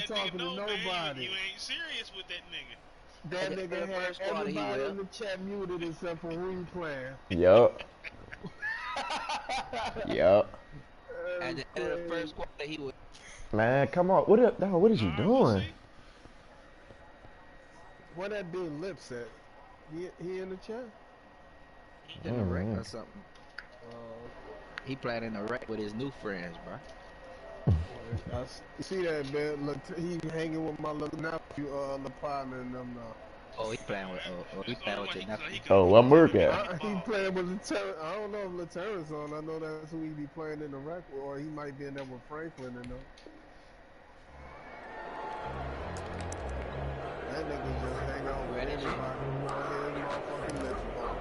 talking to nobody. Man, you ain't serious with that nigga. That nigga had everybody in the chat muted except for who playing. Yup. Yup. At the end of the first quarter, he was. Man, come on. What is you doing? Where that dude Lips at? He in the chat? In the wreck or something. He playing in the wreck with his new friends, bro. I see that, man. Look, he hanging with my little nephew, LaPartner and them now. Oh, he playing with your nephew. Oh, I'm working. He playing with Laterrence. I don't know if Laterrence on. I know that's who he be playing in the wreck with, or he might be in there with Franklin and them. That nigga just hang out with anybody who want to hear his motherfucking lips ball.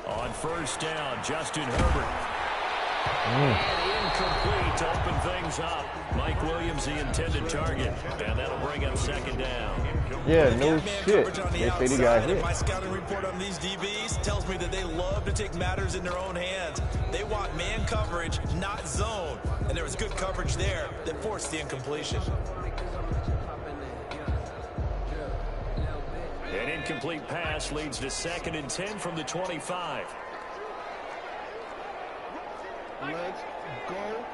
On first down, Justin Herbert. And incomplete to open things up. Mike Williams, the intended target. And that'll bring up second down. Yeah, no shit. They say he got hit. My scouting report on these DBs tells me that they love to take matters in their own hands. They want man coverage, not zone. And there was good coverage there that forced the incompletion. An incomplete pass leads to 2nd and 10 from the 25. Let's go.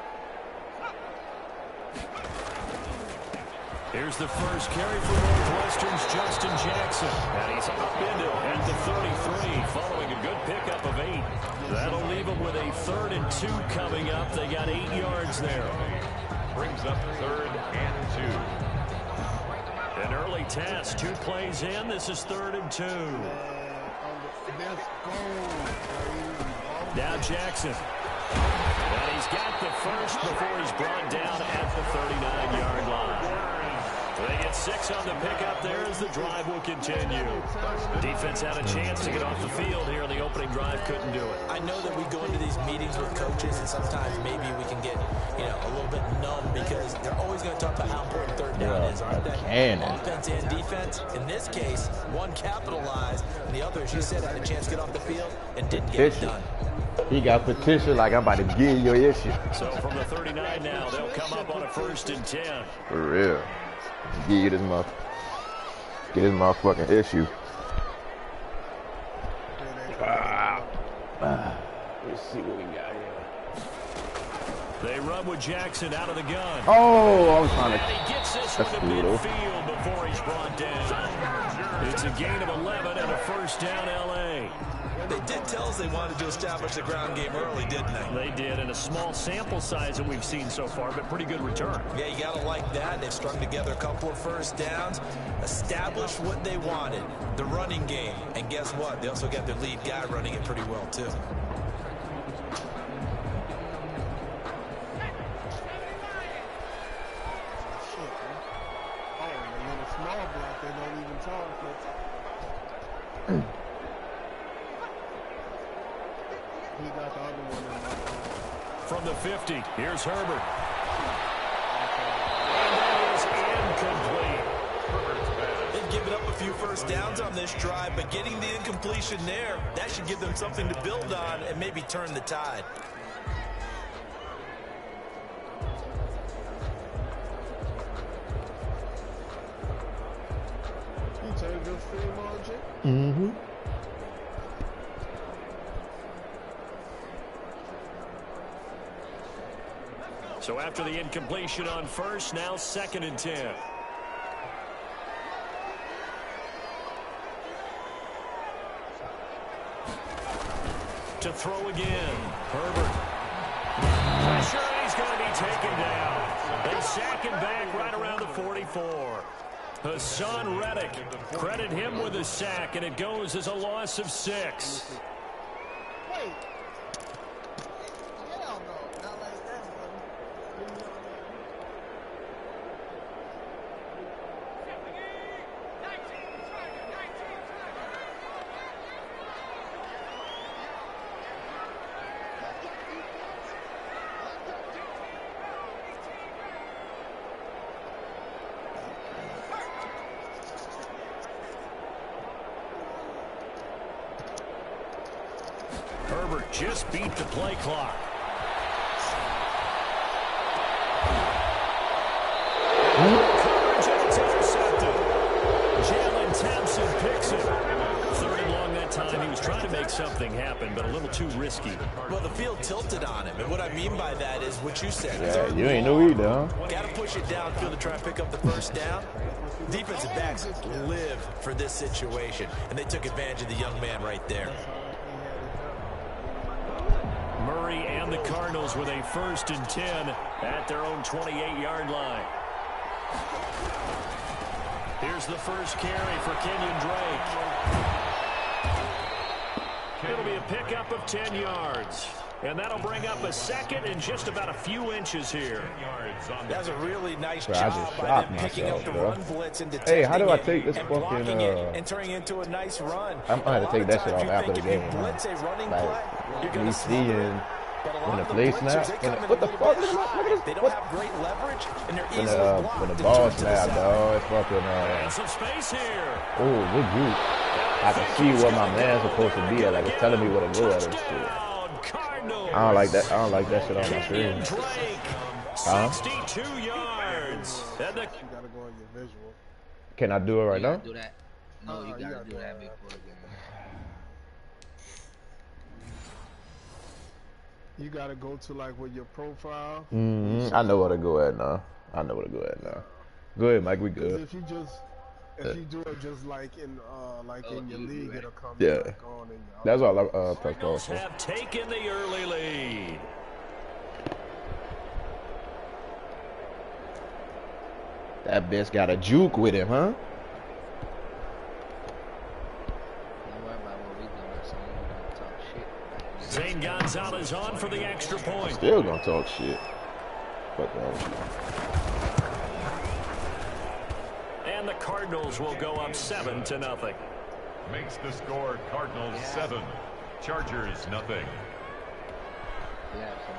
Here's the first carry for Northwestern's Justin Jackson. And he's up into at the 33 following a good pickup of 8. That'll leave him with a 3rd and 2 coming up. They got 8 yards there. Brings up 3rd and 2. An early test, 2 plays in. This is 3rd and 2. Let's go. Now Jackson. And he's got the first before he's brought down at the 39-yard line. They get 6 on the pickup there as the drive will continue. Defense had a chance to get off the field here in the opening drive, couldn't do it. I know that we go into these meetings with coaches, and sometimes maybe we can get, a little bit numb because they're always going to talk about how important 3rd down is, aren't they? Offense and defense. In this case, one capitalized, and the other, as you said, had a chance to get off the field and didn't get it done. He got petition like I'm about to give you your issue. So from the 39 now, they'll come up on a 1st and 10. For real. Give you this motherfucking issue. Let's see what we got here. They run with Jackson out of the gun. Oh, I was trying to. He gets this one to midfield before he's brought down. It's a gain of 11 and a 1st down, L.A. They did tell us they wanted to establish the ground game early, didn't they? They did, in a small sample size that we've seen so far, but pretty good return. Yeah, you got to like that. They've strung together a couple of 1st downs, established what they wanted, the running game. And guess what? They also got their lead guy running it pretty well, too. Small block, they don't even talk. He got the other one in my From the 50, here's Herbert. And that is incomplete. They've given up a few 1st downs on this drive, but getting the incompletion there, that should give them something to build on and maybe turn the tide. You turned your stream on, Jay? Mm-hmm. So after the incompletion on 1st, now 2nd and 10. To throw again, Herbert. Pressure, and he's going to be taken down. They sack him back right around the 44. Hassan Reddick, credit him with a sack, and it goes as a loss of 6. Wait. Herbert just beat the play clock. Coverage, and it's intercepted. Jalen Thompson picks it. Third and long that time. He was trying to make something happen, but a little too risky. Well, the field tilted on him, and what I mean by that is what you said. Yeah, you ain't know either, huh? Got to push it downfield to try and pick up the first down. Defensive backs live for this situation, and they took advantage of the young man right there. Murray and the Cardinals with a 1st and 10 at their own 28-yard line. Here's the first carry for Kenyon Drake. It'll be a pickup of 10 yards. And that'll bring up a 2nd and just about a few inches here. That's a really nice job by them picking up the run blitz and detecting hey, how do I take this fucking and turning into a nice run. I'm gonna have to take that shit off after the game. Blitz a running Like, play, you're gonna me seeing when the play snap, what the fuck? They don't have great leverage, and they're easily blocked. When the ball snap, dog, it's fucking. And some space here. Oh, good group. I can see what my man's supposed to be at. Like it's telling me what to go at and shit. I don't like that. I don't like that shit on my screen. 62 yards. And the You gotta go on your visual. Can I do it right now? Do that. No, you gotta do that before the game. You gotta go to like with your profile. I know where to go at now. Go ahead, Mike. We good. If you do it just like in your league, it'll come Yeah. back on. And That's all I press Cardinals pause for. have taken the early lead. That bitch got a juke with him, huh? Don't worry about what we doing, so you don't talk shit. Zane Gonzalez on for the extra point. Still gonna talk shit. Fuck that. And the Cardinals will go up 7-0. Makes the score Cardinals 7, Chargers nothing. Yeah, so.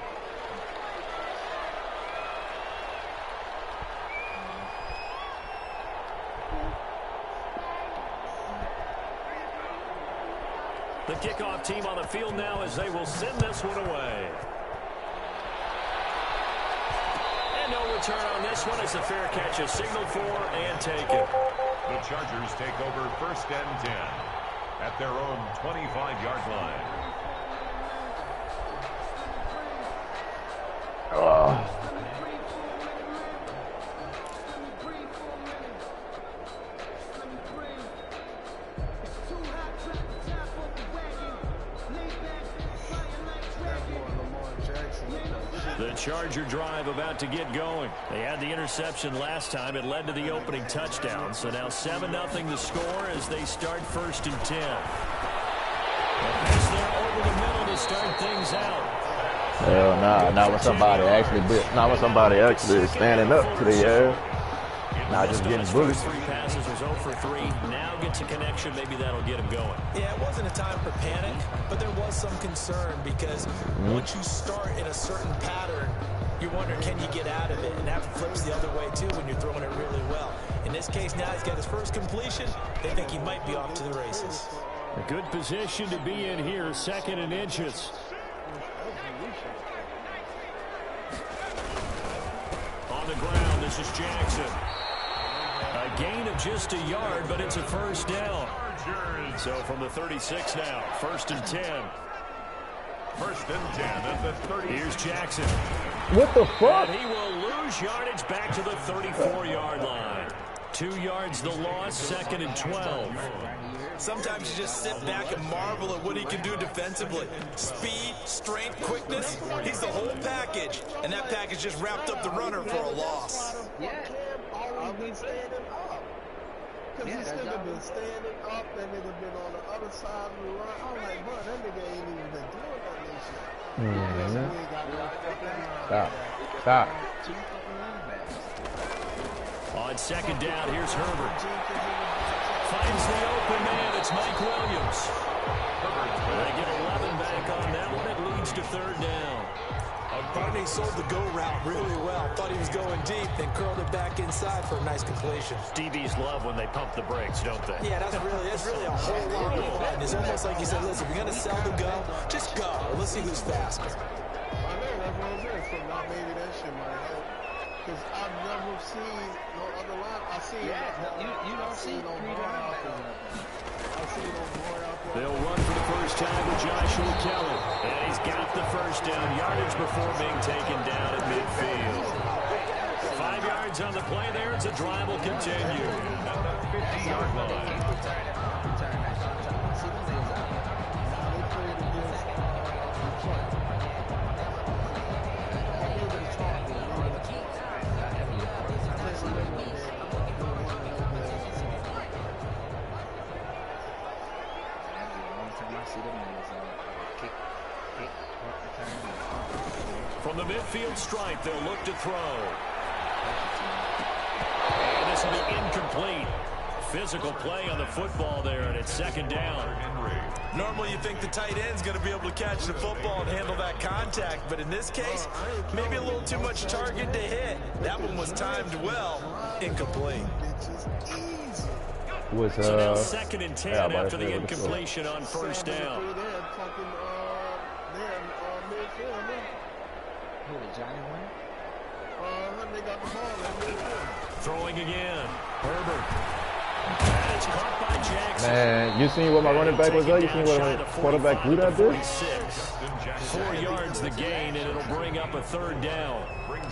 The kickoff team on the field now as they will send this one away. And no return on this one as the fair catch is signaled for and taken. The Chargers take over 1st and 10 at their own 25-yard line. The Charger drive about to get going. They had the interception last time. It led to the opening touchdown. So now 7-0 the score as they start 1st and 10. A pass there over the middle to start things out. Hell nah, not when somebody actually is standing up to the air. Not just getting bullied. 3 passes was 0 for 3. Now gets a connection. Maybe that'll get him going. Yeah, it wasn't a time for panic, but there was some concern because once you start in a certain pattern, you wonder, can you get out of it? And that flips the other way, too, when you're throwing it really well. In this case, now he's got his first completion. They think he might be off to the races. A good position to be in here, 2nd and inches. On the ground, this is Jackson. A gain of just a yard, but it's a 1st down. So from the 36 now, 1st and 10. 1st and 10 at the 30. Here's Jackson. What the fuck? And he will lose yardage back to the 34-yard line. 2 yards the loss, 2nd and 12. Sometimes you just sit back and marvel at what he can do defensively. Speed, strength, quickness, he's the whole package. And that package just wrapped up the runner for a loss. Yeah. I've been standing up. Because this nigga been standing up, that nigga been on the other side of the line. I'm like, bro, that nigga ain't even been doing that shit. Stop. On 2nd down, here's Herbert. Finds the open man. It's Mike Williams. They get 11 back on that one. It leads to 3rd down. A Barney sold the go route really well. Thought he was going deep, then curled it back inside for a nice completion. DBs love when they pump the brakes, don't they? Yeah, that's really a whole lot of fun. It's almost like you said, listen, we're going to sell the go. Just go. Let's see who's faster. I know, that's what I'm saying. So now maybe that shit might help. Because I've never seen no other line. I see you don't see no three boy out there. linebackers. I see no boy out there. They'll run for the first time with Joshua Kelly. And he's got the first down yardage before being taken down at midfield. 5 yards on the play there as the drive will continue. 50-yard line. From the midfield stripe, they'll look to throw. And this will be incomplete. Physical play on the football there, and it's second down. Normally you think the tight end's going to be able to catch the football and handle that contact, but in this case, maybe a little too much target to hit. That one was timed well. Incomplete. So now second and 10 after the incompletion on first down. Throwing again. Herbert. That is caught by Jackson. Man, you seen what my running back was up? You seen what my quarterback threw that bitch? 4 yards the gain, and it'll bring up a third down.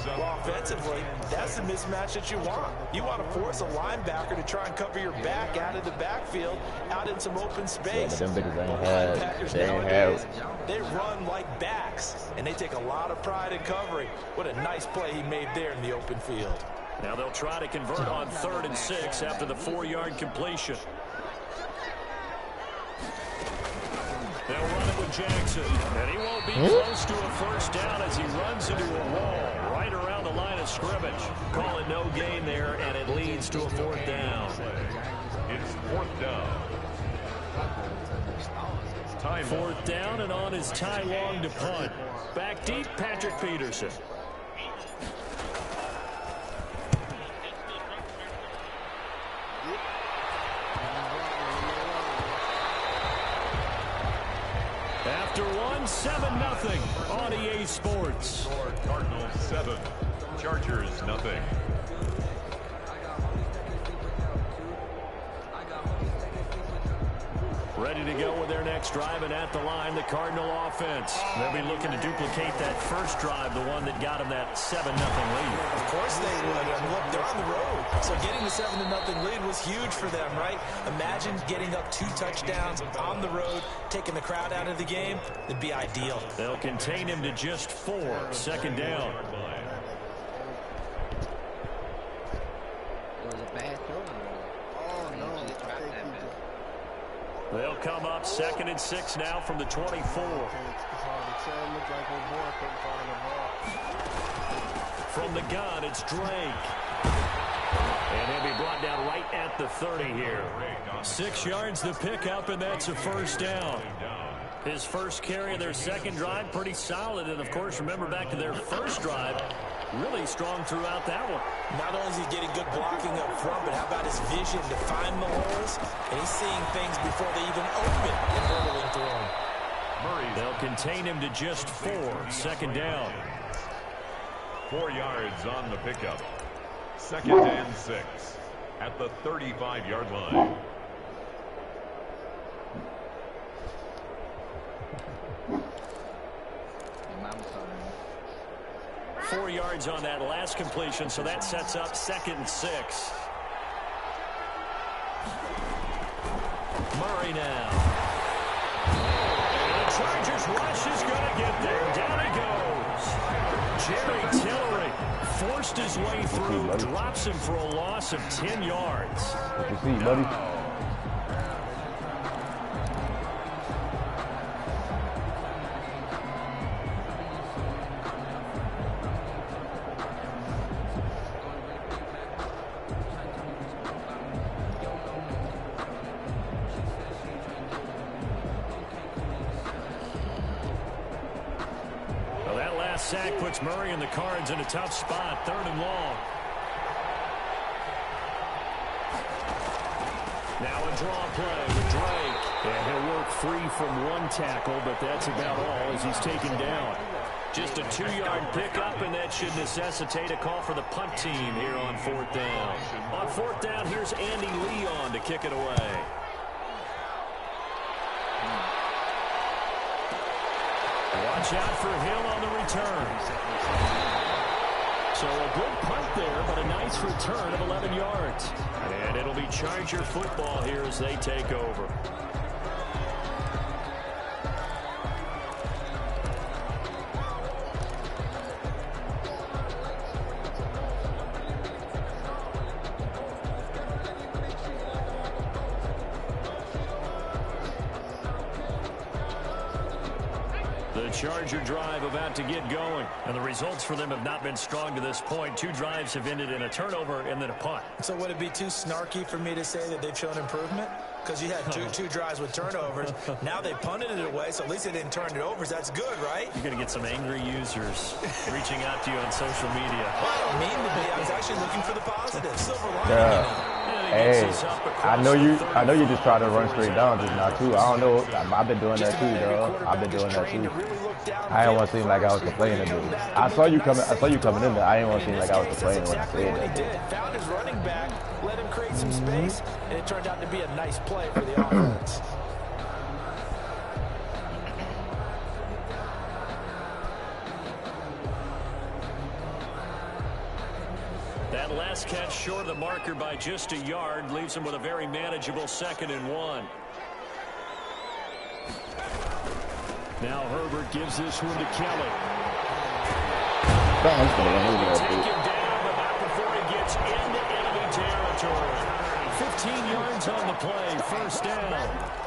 Well, offensively, that's the mismatch that you want. You want to force a linebacker to try and cover your back out of the backfield, out in some open space. Yeah, but them bitches ain't nowadays, they run like backs, and they take a lot of pride in covering. What a nice play he made there in the open field. Now they'll try to convert on 3rd and 6 after the 4-yard completion. They'll run it with Jackson, and he won't be close to a first down as he runs into a wall right around the line of scrimmage. Call it no gain there, and it leads to a 4th down. It's 4th down. 4th down, and on is Ty Long to punt. Back deep, Patrick Peterson. After 7-0 on EA Sports. Cardinals 7, Chargers 0. Ready to go with their next drive, and at the line, the Cardinal offense. They'll be looking to duplicate that first drive, the one that got them that 7-0 lead. Of course they would. Look, they're on the road. So getting the 7-0 lead was huge for them, right? Imagine getting up 2 touchdowns on the road, taking the crowd out of the game. It'd be ideal. They'll contain him to just 4. Second down. It was a bad throw. They'll come up 2nd and 6 now from the 24. From the gun, it's Drake. And he'll be brought down right at the 30 here. 6 yards the pickup, and that's a first down. His first carry of their second drive, pretty solid. And, of course, remember back to their first drive, really strong throughout that one. Not only is he getting good blocking up front, but how about his vision to find the holes? And he's seeing things before they even open and hurtling through him. They'll contain him to just 4. Second down. 4 yards on the pickup. 2nd and 6 at the 35-yard line. Four yards on that last completion, so that sets up 2nd and 6. Murray now. And the Chargers rush is going to get there. Down he goes. Jerry Tillery forced his way through, drops him for a loss of 10 yards. What you see, buddy? sack puts Murray and the Cards in a tough spot. 3rd and long. Now a draw play with Drake. Yeah, he'll work free from one tackle, but that's about all as he's taken down. Just a 2-yard pickup, and that should necessitate a call for the punt team here on 4th down. On 4th down, here's Andy Leon to kick it away. Watch out for Hill on the return. So a good punt there, but a nice return of 11 yards. And it'll be Charger football here as they take over. Charger drive about to get going. And the results for them have not been strong to this point. 2 drives have ended in a turnover and then a punt. So would it be too snarky for me to say that they've shown improvement? Because you had two drives with turnovers. Now they punted it away, so at least they didn't turn it over. So that's good, right? You're going to get some angry users reaching out to you on social media. Well, I don't mean to be. I was actually looking for the positive. Silver lining. Hey, I know you just try to run straight down just now too. I don't know. I've been doing that too, though. I've been doing that too. I didn't want to seem like I was complaining, dude. I saw you coming in there. I didn't want to seem like I was complaining when I said that. He did. Found his running back, let him create some space, and it turned out to be a nice play for the offense. That last catch short of the marker by just a yard leaves him with a very manageable 2nd and 1. Now Herbert gives this one to Kelly. Take him down about before he gets into enemy territory. 15 yards on the play, 1st down.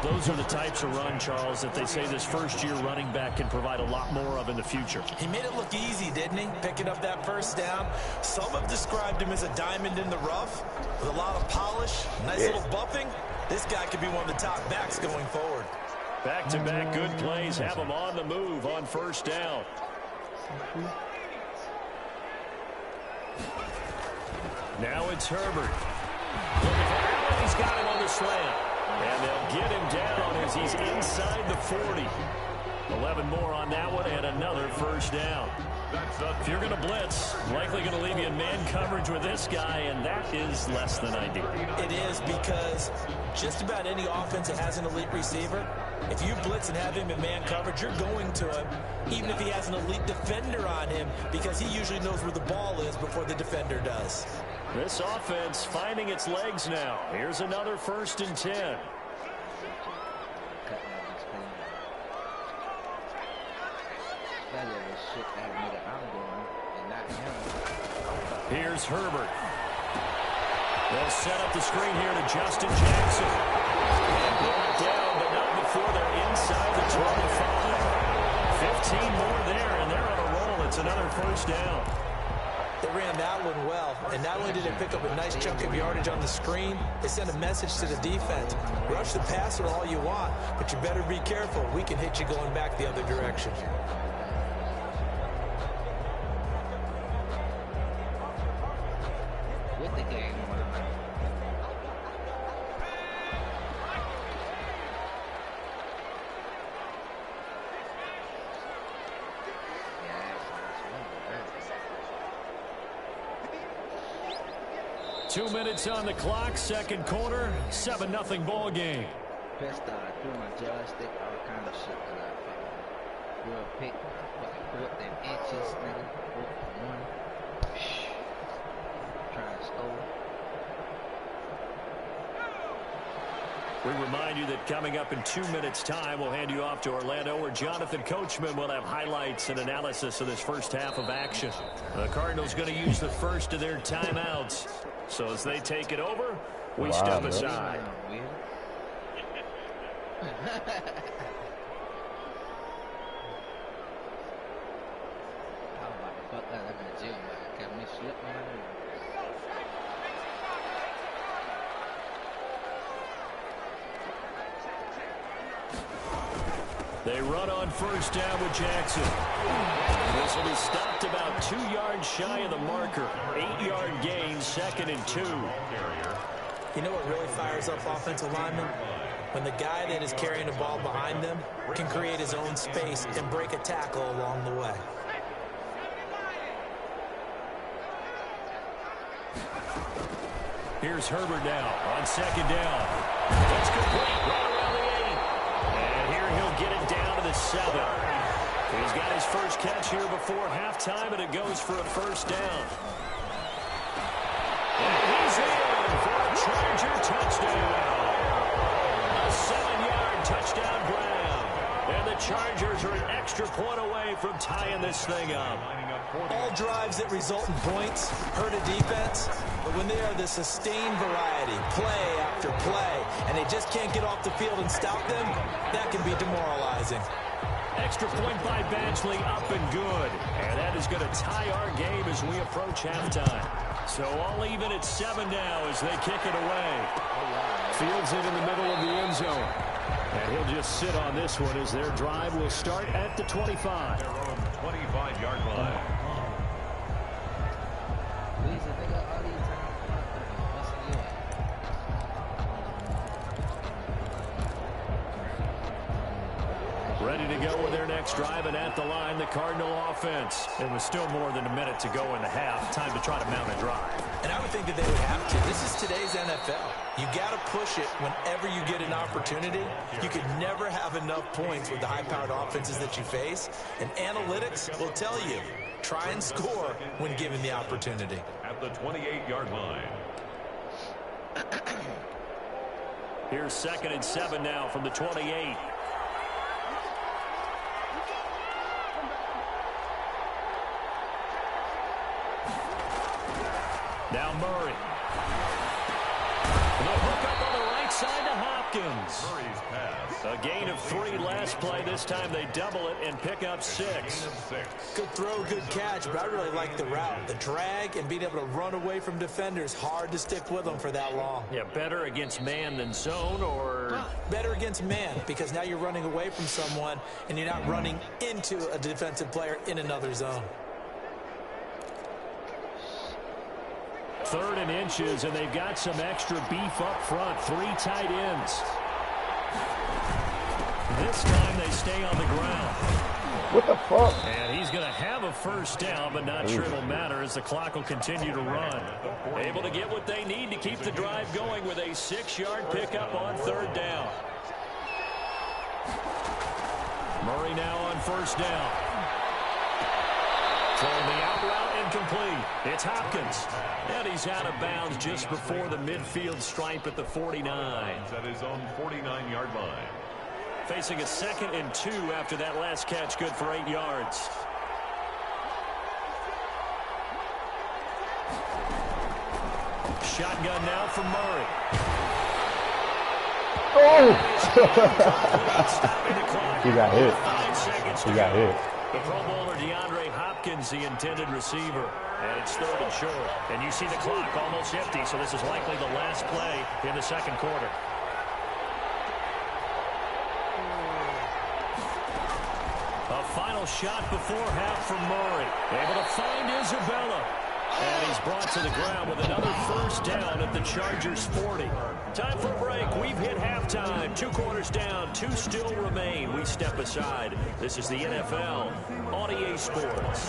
Those are the types of run, Charles, that they say this first-year running back can provide a lot more of in the future. He made it look easy, didn't he? Picking up that 1st down. Some have described him as a diamond in the rough with a lot of polish, nice little buffing. This guy could be one of the top backs going forward. Back-to-back good plays have him on the move on 1st down. Now it's Herbert. He's got him on the slant. And they'll get him down as he's inside the 40. 11 more on that one and another 1st down. If you're going to blitz, likely going to leave you in man coverage with this guy, and that is less than ideal. It is, because just about any offense that has an elite receiver, if you blitz and have him in man coverage, you're going to him, even if he has an elite defender on him, because he usually knows where the ball is before the defender does. This offense finding its legs now. Here's another 1st and 10. Here's Herbert. They'll set up the screen here to Justin Jackson. And bring it down, but not before they're inside the 25. 15 more there, and they're on a roll. It's another 1st down. They ran that one well, and not only did they pick up a nice chunk of yardage on the screen, they sent a message to the defense. Rush the passer all you want, but you better be careful. We can hit you going back the other direction. With the game. 2 minutes on the clock, 2nd quarter, 7-0 ball game. Best through my joystick, all kind of shit that I found. Real pick, what them inches, nigga, 4-1. Trying to score. We remind you that coming up in 2 minutes' time, we'll hand you off to Orlando, where Jonathan Coachman will have highlights and analysis of this first half of action. The Cardinals going to use the first of their timeouts. So as they take it over, we step aside. They run on first down with Jackson. This will be stopped about 2 yards shy of the marker. 8-yard gain, 2nd and 2. You know what really fires up offensive linemen? When the guy that is carrying the ball behind them can create his own space and break a tackle along the way. Here's Herbert now on 2nd down. That's complete right around the 8. And here he'll get it down to the 7. He's got his first catch here before halftime, and it goes for a first down. And he's in for a Charger touchdown. A 7-yard touchdown grab. And the Chargers are an extra point away from tying this thing up. All drives that result in points hurt a defense, but when they are the sustained variety, play after play, and they just can't get off the field and stop them, that can be demoralizing. Extra point by Badgley, up and good. And that is going to tie our game as we approach halftime. So all even at 7 now as they kick it away. Fields it in the middle of the end zone. And he'll just sit on this one as their drive will start at the 25. Their own 25-yard line. Ready to go with their next drive, and at the line, the Cardinal offense. It was still more than a minute to go in the half. Time to try to mount a drive. And I would think that they would have to. This is today's NFL. You got to push it whenever you get an opportunity. You could never have enough points with the high-powered offenses that you face. And analytics will tell you, try and score when given the opportunity. At the 28-yard line. Here's 2nd and 7 now from the 28. Now Murray. The hook up on the right side to Hopkins. Murray's pass. A gain of 3 last play. This time they double it and pick up 6. Good throw, good catch, but I really like the route. The drag and being able to run away from defenders, hard to stick with them for that long. Yeah, better against man than zone, or? Better against man, because now you're running away from someone and you're not running into a defensive player in another zone. 3rd and inches, and they've got some extra beef up front. 3 tight ends. This time they stay on the ground. What the fuck? And he's going to have a first down, but not sure it'll matter as the clock will continue to run. Able to get what they need to keep the drive going with a 6-yard pickup on 3rd down. Murray now on first down. Throwing the out route incomplete. It's Hopkins. And he's out of bounds just before the midfield stripe at the 49. At his own 49-yard line. Facing a 2nd and 2 after that last catch, good for 8 yards. Shotgun now from Murray. Oh! He got hit. He got hit. The Pro Bowler DeAndre Hopkins, the intended receiver. And it's 3rd and short. And you see the clock almost empty, so this is likely the last play in the 2nd quarter. A final shot before half from Murray. Able to find Isabella. And he's brought to the ground with another first down at the Chargers 40. Time for a break. We've hit halftime. 2 quarters down. 2 still remain. We step aside. This is the NFL on EA Sports.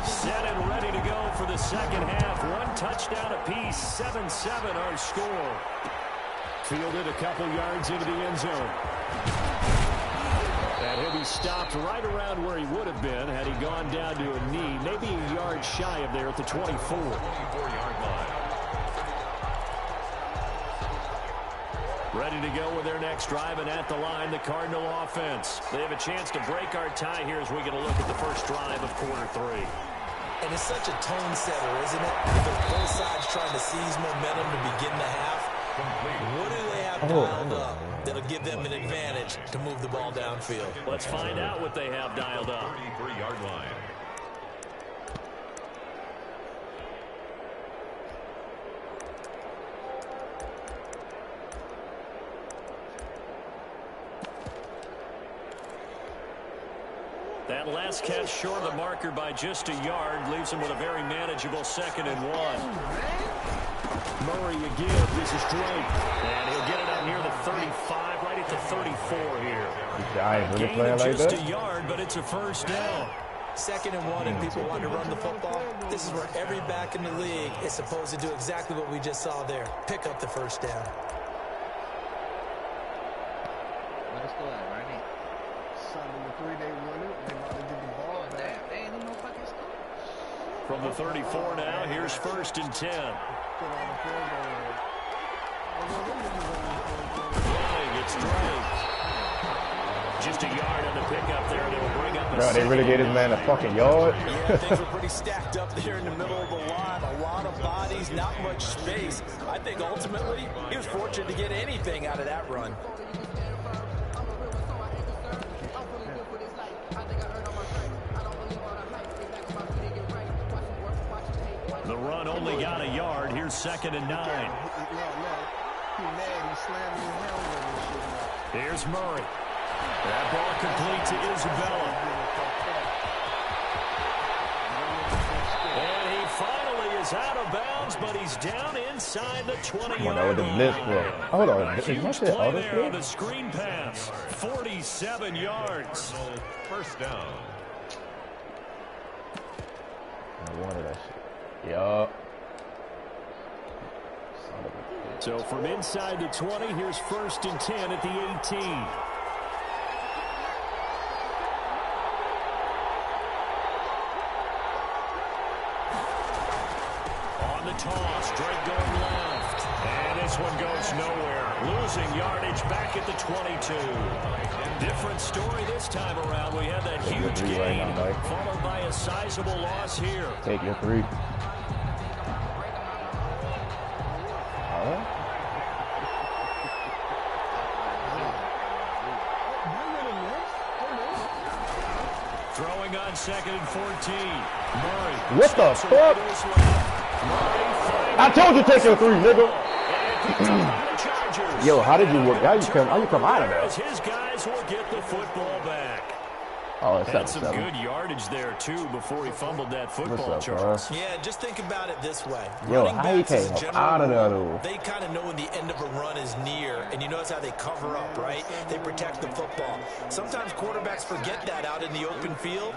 Set and ready to go for the second half. 1 touchdown apiece. 7-7 our score. Fielded a couple yards into the end zone. And he'll be stopped right around where he would have been had he gone down to a knee, maybe a yard shy of there at the 24. 24-yard line. Ready to go with their next drive, and at the line, the Cardinal offense. They have a chance to break our tie here as we get a look at the first drive of quarter 3. And it's such a tone setter, isn't it? With both sides trying to seize momentum to begin the half. What do they have dialed up that'll give them an advantage to move the ball downfield? Let's find out what they have dialed up. 33-yard line. That last catch short of the marker by just a yard leaves him with a very manageable 2nd and 1. Murray again. This is Drake. And he'll get it up near the 35, right at the 34 here. Gain of like just that? a yard, but it's a first down. 2nd and 1 and people want to run the football. This is where every back in the league is supposed to do exactly what we just saw there. Pick up the first down. What is going on, right? 7-3, they won it. They about to get the ball back. They ain't no fucking score. From the 34 now, here's 1st and 10. Put on the field goal. Running, it's Drake. Just a yard on the pickup there, and it'll bring up a Bro, they really gave this man a fucking yard. Yeah, things were pretty stacked up there in the middle of the line. A lot of bodies, not much space. I think ultimately he was fortunate to get anything out of that run. The run only got a yard. Here's 2nd and 9. He mad. He slammed his helmet and shit. Here's Murray. That ball complete to Isabella. And he finally is out of bounds, but he's down inside the 20-yard line. Hold on. Huge play there on the screen pass. 47 yards. First down. I wanted that shit. Yup. So from inside the 20, here's 1st and 10 at the 18. Toss, Drake going left, and this one goes nowhere. Losing yardage back at the 22. Different story this time around. We had that huge gain, followed by a sizable loss here. Take your 3. Throwing on 2nd and 14. Murray. What the fuck? I told you to take your 3, nigga. Yo, how did you work? How you come out of that? His guys will get the football back. Oh, it's Had some good yardage there, too, before he fumbled that football, Charles. Yeah, just think about it this way. Yo, how he came out of that, though? They kind of know when the end of a run is near, and you notice how they cover up, right? They protect the football. Sometimes quarterbacks forget that out in the open field.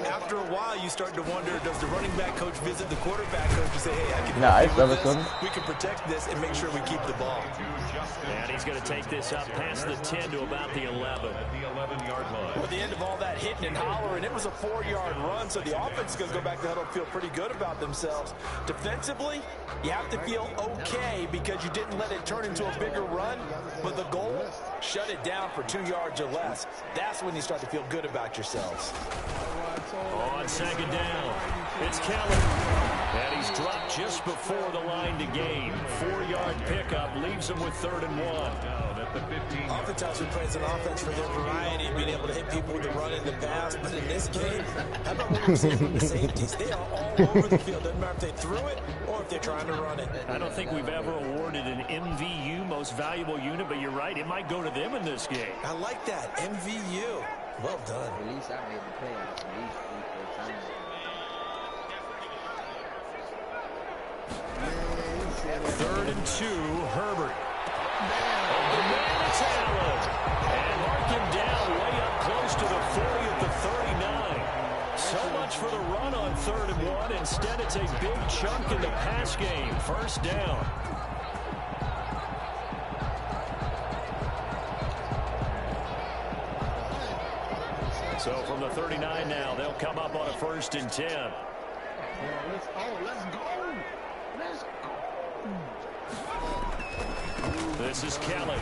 After a while, you start to wonder, does the running back coach visit the quarterback coach and say, hey, I can we can protect this and make sure we keep the ball. And he's going to take this up past the 10 to about the 11. At the 11-yard line. At the end of all that hitting and hollering, it was a 4-yard run, so the offense is going to go back to the huddle and feel pretty good about themselves. Defensively, you have to feel okay because you didn't let it turn into a bigger run, but the goal, shut it down for 2 yards or less. That's when you start to feel good about yourselves. On 2nd down, it's Kelly. And he's dropped just before the line to gain. 4-yard pickup leaves him with 3rd and 1. At the 15. Oftentimes we praise an offense for their variety and being able to hit people with the run in the pass, but in this game, how about what we're seeing from the safeties? They are all over the field. Doesn't matter if they threw it or if they're trying to run it. I don't think we've ever awarded an MVU, most valuable unit, but you're right, it might go to them in this game. I like that. MVU. Well done. At least I made the playoffs at least 3-4 times. 3rd and 2, Herbert. Open man to Talon. And mark him down way up close to the 40 at the 39. So much for the run on 3rd and 1. Instead, it's a big chunk in the pass game. 1st down. So from the 39 now, they'll come up on a 1st and 10. Let's go. This is Kelly.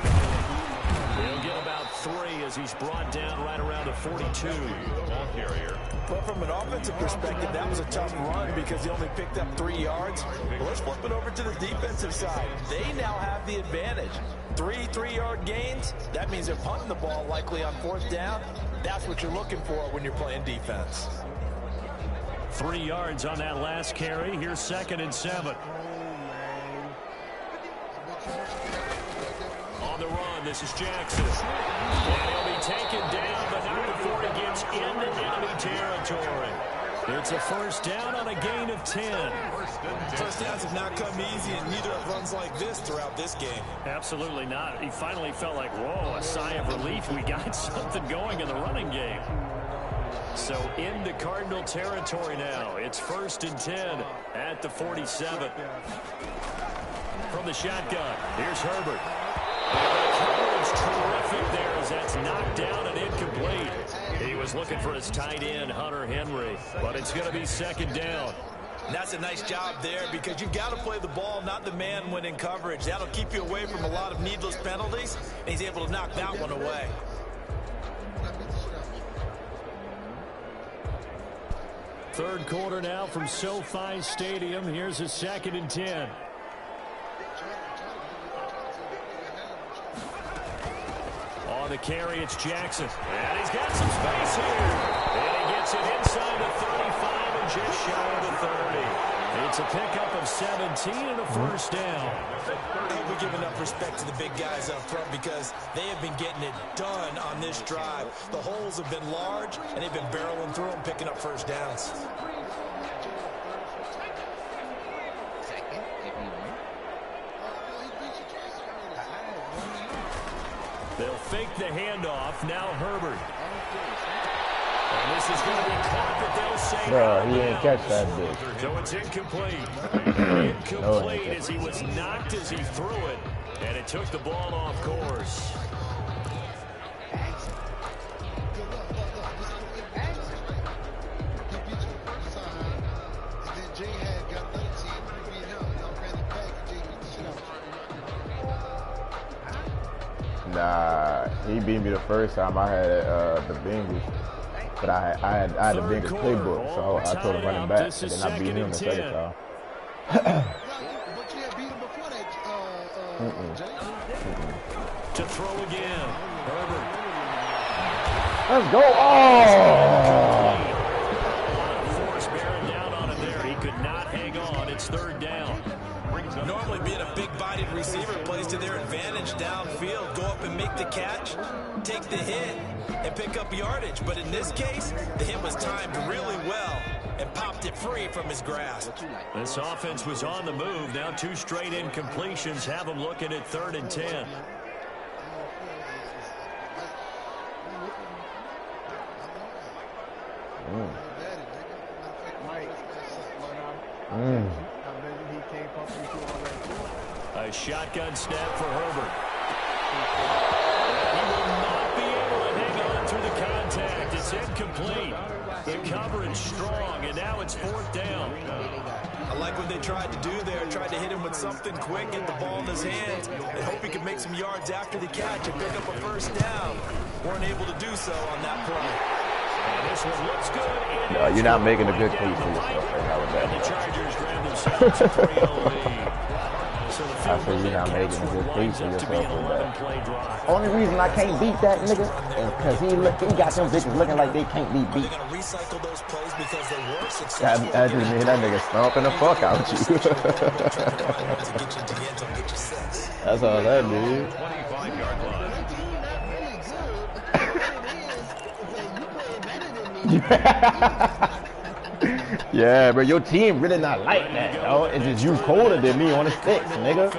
He'll get about 3 as he's brought down right around the 42. Ball carrier. Well, from an offensive perspective, that was a tough run because he only picked up 3 yards. Well, let's flip it over to the defensive side. They now have the advantage. 3 3-yard gains. That means they're punting the ball likely on 4th down. That's what you're looking for when you're playing defense. 3 yards on that last carry. Here's 2nd and 7. On the run, this is Jackson. And he'll be taken down, but not before he gets into enemy It's a first down on a gain of 10. First downs have not come easy, and neither have runs like this throughout this game. Absolutely not. He finally felt like, whoa, a sigh of relief. We got something going in the running game. So into Cardinal territory now. It's 1st and 10 at the 47. From the shotgun, here's Herbert. Coverage terrific there as that's knocked down and incomplete. He was looking for his tight end, Hunter Henry, but it's going to be 2nd down. And that's a nice job there because you've got to play the ball, not the man when in coverage. That'll keep you away from a lot of needless penalties, and he's able to knock that one away. Third quarter now from SoFi Stadium. Here's a 2nd and 10. On the carry, it's Jackson. And he's got some space here. And he gets it inside the 35 and just shy of the 30. It's a pickup of 17 and a first down. I hope we give enough respect to the big guys up front because they have been getting it done on this drive. The holes have been large, and they've been barreling through them, picking up first downs. They'll fake the handoff. Now Herbert. And this is going to be caught, but they'll say bro, he didn't catch that bitch. So it's incomplete. Incomplete as he was knocked as he threw it, and it took the ball off course. Nah, he beat me the first time I had the Bengals. But I had the Bengals playbook, so I told him running back, and then I beat him the second time. But you had beat him before that, Jay. To throw again. Herbert. Let's go. Oh! Force bearing down on him there. He could not hang on. It's 3rd down. Normally being a big-bodied receiver plays to their advantage downfield. Go up and make the catch, take the hit, and pick up yardage. But in this case, the hit was timed really well and popped it free from his grasp. This offense was on the move. Now 2 straight incompletions have them looking at 3rd and 10. A shotgun snap for Herbert. He will not be able to hang on through the contact. It's incomplete. The coverage strong, and now it's 4th down. I like what they tried to do there. Tried to hit him with something quick, get the ball in his hands, and hope he could make some yards after the catch and pick up a first down. Weren't able to do so on that play. And this one looks good. No, you're not making a good case for yourself right now with that. The Chargers grab themselves a 3-0 lead. I say you're not making a good case for yourself with that. Only reason I can't beat that nigga is because he got them bitches looking like they can't be beat. They're going to recycle those plays because they were successful. That just mean that nigga stomping the fuck out you. That's all that means. 25-yard line. Yeah, bro, your team really not like that, yo. It's just you colder than me on the sticks, nigga.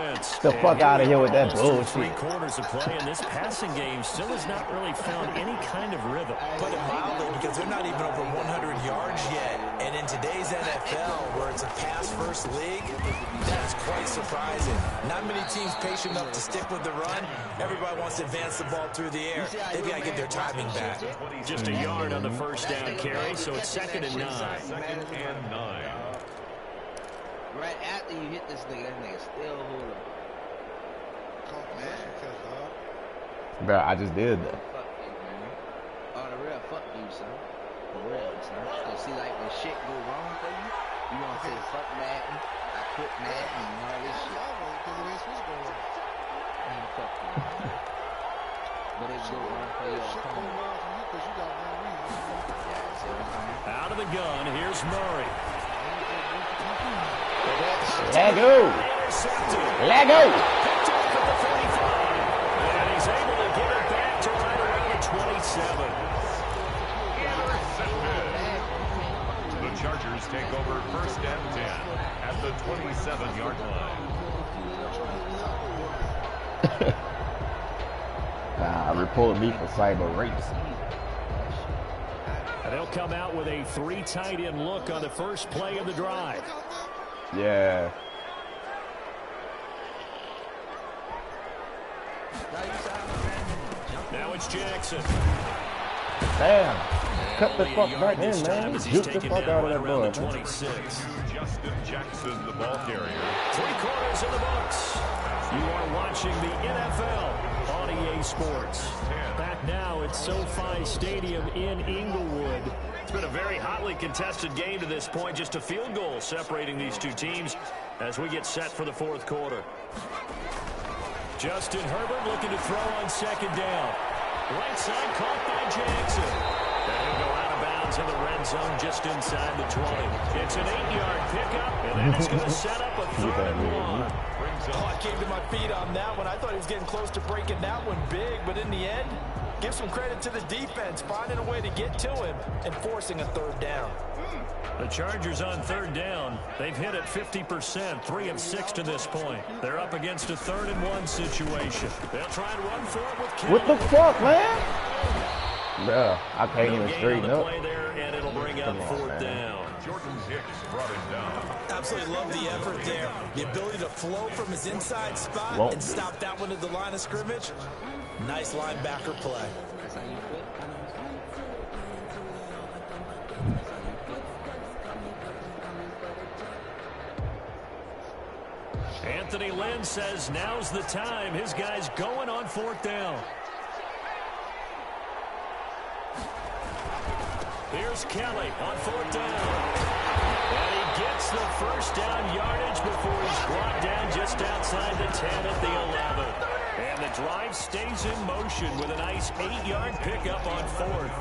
The fuck out of here with that bullshit. 3 quarters of play, and this passing game still has not really found any kind of rhythm. Put it mildly, because they're not even over 100 yards yet. And in today's NFL, where it's a pass-first league, that is quite surprising. Not many teams patient enough to stick with the run. Everybody wants to advance the ball through the air. They've got to get their timing back. Just a yard on the first down carry, so it's 2nd and 9. 2nd and 9. Right after you hit this nigga, that nigga still holding. Bro, I just did that. Fuck you, man. Oh, the real fuck you, son. For real, son. So see, like, when shit go wrong for you, you gonna say, fuck Madden, I quit Madden, and all this shit. Man, fuck you, man. But it go wrong for you, come on. Out of the gun, here's Murray. Let go. Let go. Picked off at the 45. And he's able to get it back to right around the 27. The Chargers take over 1st and 10 at the 27-yard line. Report me for cyber race. And they'll come out with a 3 tight end look on the first play of the drive. Yeah. Now it's Jackson. Damn. Cut the fuck back in, man. Juke the fuck out of that boy. 26. Justin Jackson, the ball carrier. 3 quarters in the books. You are watching the NFL on EA Sports. Back now at SoFi Stadium in Inglewood. It's been a very hotly contested game to this point. Just a field goal separating these two teams as we get set for the 4th quarter. Justin Herbert looking to throw on 2nd down. Right side caught by Jackson. And he'll go out of bounds in the red zone just inside the 20. It's an 8-yard pickup, and then it's going to set up a 3rd and 1. Oh, I came to my feet on that one. I thought he was getting close to breaking that one big, but in the end, give some credit to the defense, finding a way to get to him and forcing a 3rd down. The Chargers on 3rd down. They've hit it 50%, 3 of 6 to this point. They're up against a 3rd and 1 situation. They'll try and run for it with Kelly. What the fuck, man? Bruh, I can't even straighten up. Play there, and it'll bring up 4th down. Jordan Hicks brought him down. Absolutely love the effort there. The ability to flow from his inside spot and stop that one at the line of scrimmage. Nice linebacker play. Anthony Lynn says now's the time. His guy's going on 4th down. Here's Kelly on 4th down. And he gets the 1st down yardage before he's brought down just outside the 10 at the 11. And the drive stays in motion with a nice 8-yard pickup on 4th.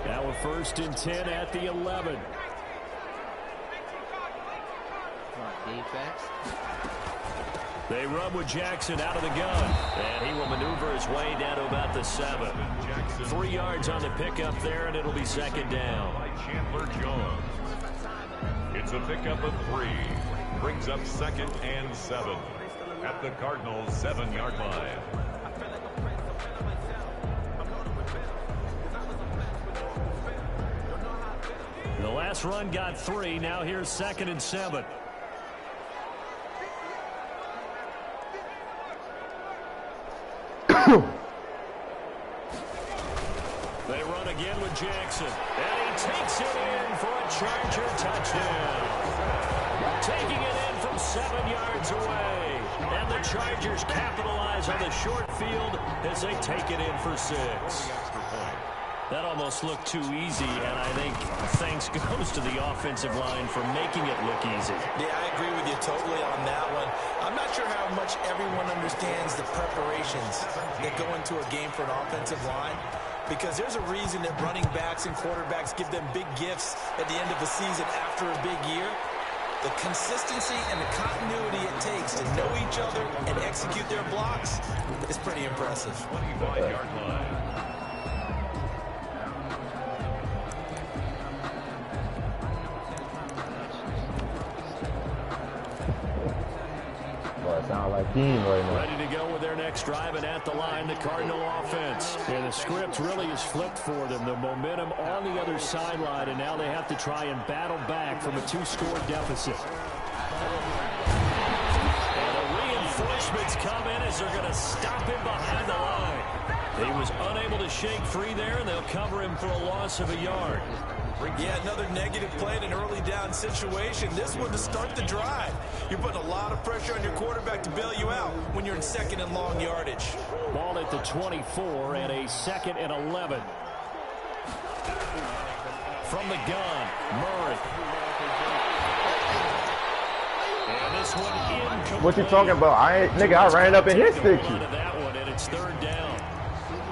Now a 1st and 10 at the 11. Defense. They run with Jackson out of the gun. And he will maneuver his way down to about the 7. 3 yards on the pickup there, and it'll be 2nd down. Chandler Jones. It's a pickup of 3. Brings up 2nd and 7 at the Cardinals' 7-yard line. The last run got 3. Now here's 2nd and 7. They run again with Jackson. And he takes it in for a Charger touchdown. Taking it in from 7 yards away. And the Chargers capitalize on the short field as they take it in for 6. That almost looked too easy, and I think thanks goes to the offensive line for making it look easy. Yeah, I agree with you totally on that one. I'm not sure how much everyone understands the preparations that go into a game for an offensive line, because there's a reason that running backs and quarterbacks give them big gifts at the end of the season after a big year. The consistency and the continuity it takes to know each other and execute their blocks is pretty impressive. 25-yard line. Sound like team right now. Ready to go with their next drive, and at the line, the Cardinal offense. And the script really is flipped for them. The momentum on the other sideline, and now they have to try and battle back from a 2-score deficit. And the reinforcements come in as they're going to stop him behind the line. He was unable to shake free there, and they'll cover him for a loss of a yard. Yeah, another negative play in an early down situation. This one to start the drive. You're putting a lot of pressure on your quarterback to bail you out when you're in 2nd and long yardage. Ball at the 24 and a 2nd and 11. From the gun, Murray. And this one incomplete. What you talking about? I ran up and hit 60. That one, and it's 3rd down.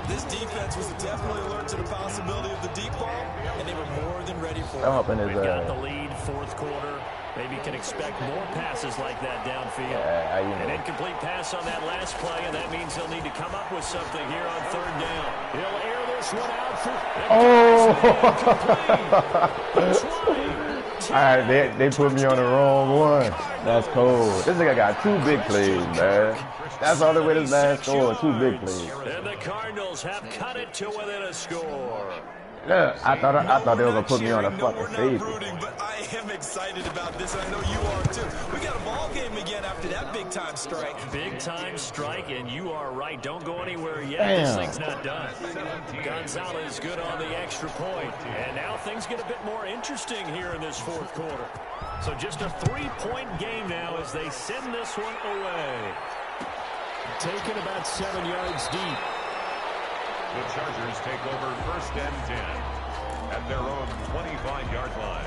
This defense was definitely alert to the possibility of the deep ball, and they were more than ready for it. Up in his We've got the lead, 4th quarter. Maybe you can expect more passes like that downfield. Yeah, you know. An incomplete pass on that last play, and that means he'll need to come up with something here on third down. He'll air this one out for... All right, they put me on the wrong one. That's cold. This nigga got 2 big plays, man. That's all the way this man scored. 2 big plays. And the Cardinals have cut it to within a score. Look, I thought they were gonna put me on a fucking safety. But I am excited about this, and I know you are too. We got a ball game again after that big time strike. Big time strike, and you are right. Don't go anywhere yet. Damn. This thing's not done. Gonzalez good on the extra point, and now things get a bit more interesting here in this fourth quarter. So just a 3-point game now as they send this one away. Taken about 7 yards deep. The Chargers take over 1st and 10 at their own 25-yard line.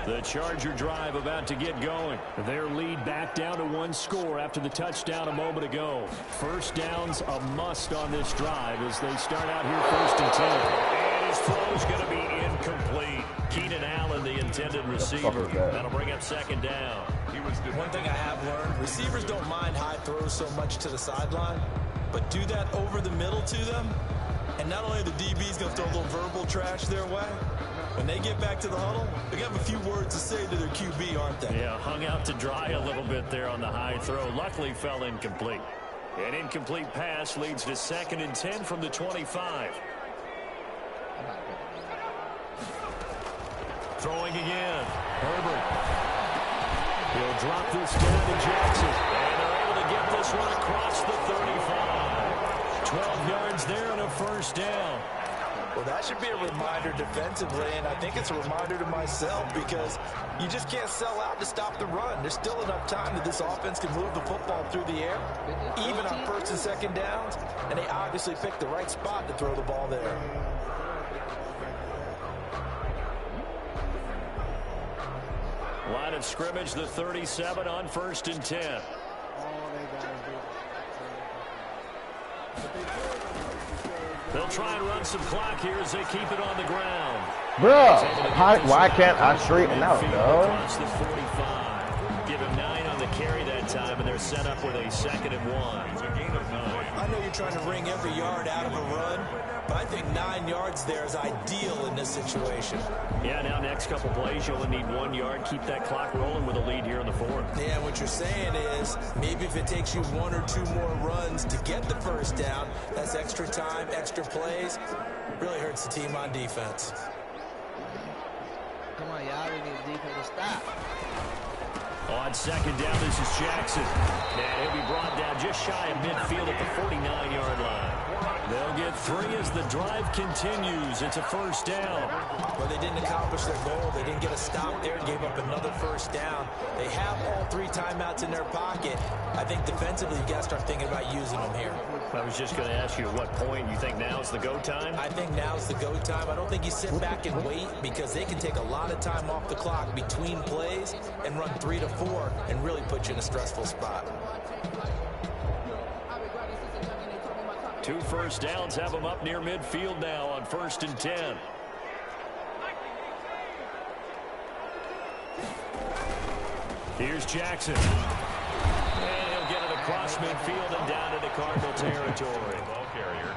The Charger drive about to get going. Their lead back down to 1 score after the touchdown a moment ago. First down's a must on this drive as they start out here 1st and 10. And his throw's going to be incomplete. Keenan Allen, the intended receiver. That'll bring up 2nd down. One thing I have learned, receivers don't mind high throws so much to the sideline, but do that over the middle to them, and not only are the DBs going to throw a little verbal trash their way, when they get back to the huddle, they have a few words to say to their QB, aren't they? Yeah, hung out to dry a little bit there on the high throw. Luckily fell incomplete. An incomplete pass leads to 2nd and 10 from the 25. Throwing again. Herbert. He'll drop this down to Jackson. And they're able to get this one across the 35. 12 yards there and a 1st down. Well, that should be a reminder defensively, and I think it's a reminder to myself because you just can't sell out to stop the run. There's still enough time that this offense can move the football through the air, even on 1st and 2nd downs, and they obviously picked the right spot to throw the ball there. Line of scrimmage, the 37 on 1st and 10. They'll try and run some clock here as they keep it on the ground. Bro, why can't I straighten out, dog? Across the 45. Give him 9 on the carry that time, and they're set up with a 2nd and 1. It's a gain of 9. I know you're trying to wring every yard out of a run, but I think 9 yards there is ideal in this situation. Yeah, now next couple plays, you'll only need 1 yard. Keep that clock rolling with a lead here in the 4th. Yeah, what you're saying is maybe if it takes you 1 or 2 more runs to get the 1st down, that's extra time, extra plays. Really hurts the team on defense. Come on, y'all. We need the defense to stop. On 2nd down, this is Jackson. And he'll be brought down just shy of midfield at the 49-yard line. They'll get 3 as the drive continues. It's a 1st down. Well, they didn't accomplish their goal. They didn't get a stop there, gave up another 1st down. They have all 3 timeouts in their pocket. I think defensively, you got to start thinking about using them here. I was just going to ask you at what point you think now is the go time? I think now's the go time. I don't think you sit back and wait because they can take a lot of time off the clock between plays and run 3 to 4 and really put you in a stressful spot. 2 1st downs have them up near midfield now on 1st and 10. Here's Jackson. And he'll get it across midfield and down into Cardinal territory. Ball carrier.